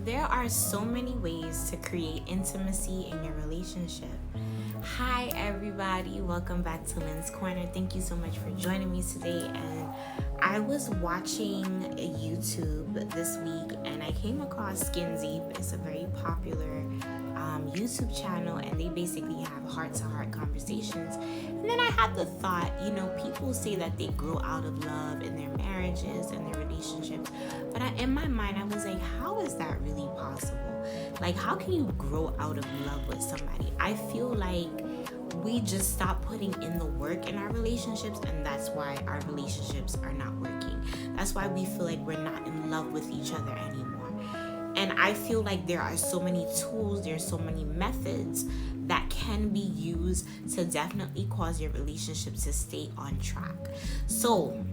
There are so many ways to create intimacy in your relationship. Hi everybody, welcome back to Lynn's Corner. Thank you so much for joining me today. And I was watching YouTube this week and I came across Skin Deep. It's a very popular YouTube channel, and they basically have heart-to-heart conversations. And then I had the thought, people say that they grow out of love in their marriages and their relationships, but in my mind I was like, how is that really possible? Like, how can you grow out of love with somebody? I feel like we just stop putting in the work in our relationships, and that's why our relationships are not working. That's why we feel like we're not in love with each other anymore. And I feel like there are so many tools, there's so many methods that can be used to definitely cause your relationship to stay on track. So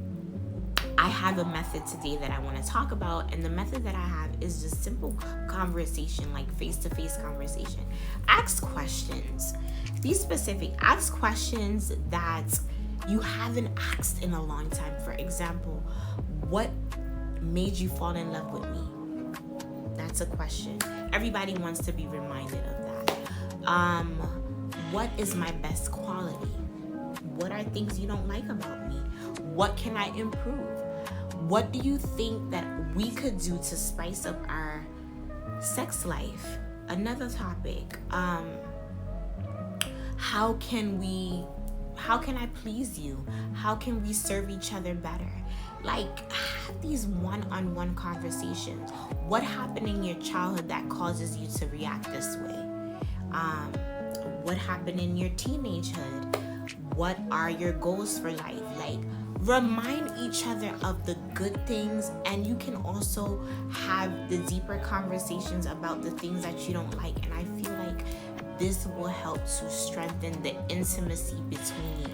I have a method today that I want to talk about, and the method that I have is just simple conversation, like face-to-face conversation. Ask questions. Be specific. Ask questions that you haven't asked in a long time. For example, what made you fall in love with me? That's a question. Everybody wants to be reminded of that. What is my best quality? What are things you don't like about me? What can I improve? What do you think that we could do to spice up our sex life? Another topic. How can I please you? How can we serve each other better? Like, have these one-on-one conversations. What happened in your childhood that causes you to react this way? What happened in your teenagehood? What are your goals for life? Like, remind each other of the good things, and you can also have the deeper conversations about the things that you don't like. And I feel like this will help to strengthen the intimacy between you,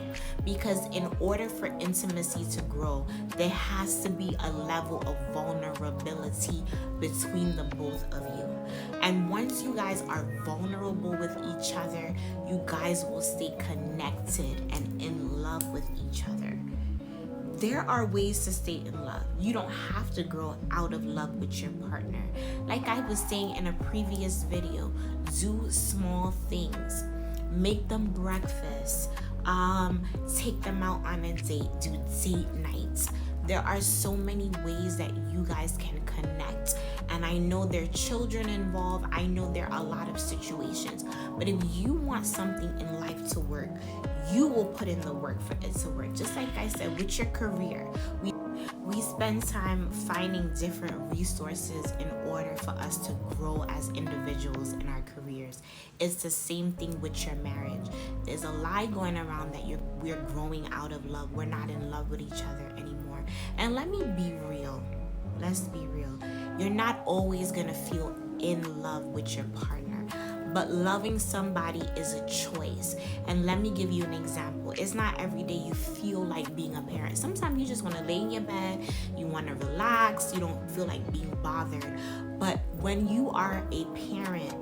because in order for intimacy to grow, there has to be a level of vulnerability between the both of you. And once you guys are vulnerable with each other, you guys will stay connected and in love with each other. There are ways to stay in love. You don't have to grow out of love with your partner. Like I was saying in a previous video, do small things. Make them breakfast. Take them out on a date. Do date nights. There are so many ways that you guys can connect. And I know there are children involved. I know there are a lot of situations. But if you want something in life to work, you will put in the work for it to work. Just like I said, with your career, we spend time finding different resources in order for us to grow as individuals in our careers. It's the same thing with your marriage. There's a lie going around that we're growing out of love. We're not in love with each other anymore. And let me be real. Let's be real. You're not always gonna feel in love with your partner. But loving somebody is a choice. And let me give you an example. It's not every day you feel like being a parent. Sometimes you just want to lay in your bed, you want to relax, you don't feel like being bothered. But when you are a parent,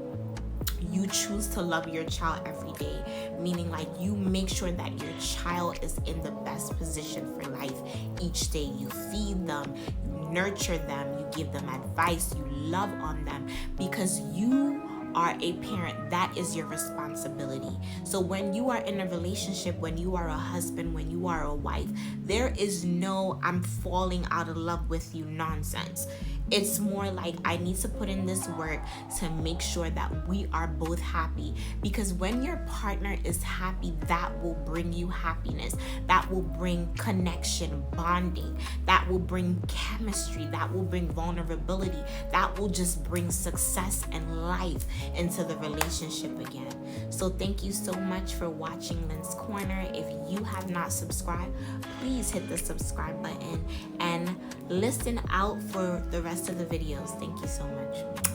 you choose to love your child every day, meaning like you make sure that your child is in the best position for life each day. You feed them, you nurture them, you give them advice, you love on them, because you are a parent. That is your responsibility. So when you are in a relationship, when you are a husband, when you are a wife, there is no I'm falling out of love with you nonsense. It's more like I need to put in this work to make sure that we are both happy. Because when your partner is happy, that will bring you happiness. That will bring connection, bonding. That will bring chemistry. That will bring vulnerability. That will just bring success and life into the relationship again. So thank you so much for watching Lynn's Corner. If you have not subscribed, please hit the subscribe button and listen out for the rest of the videos. Thank you so much.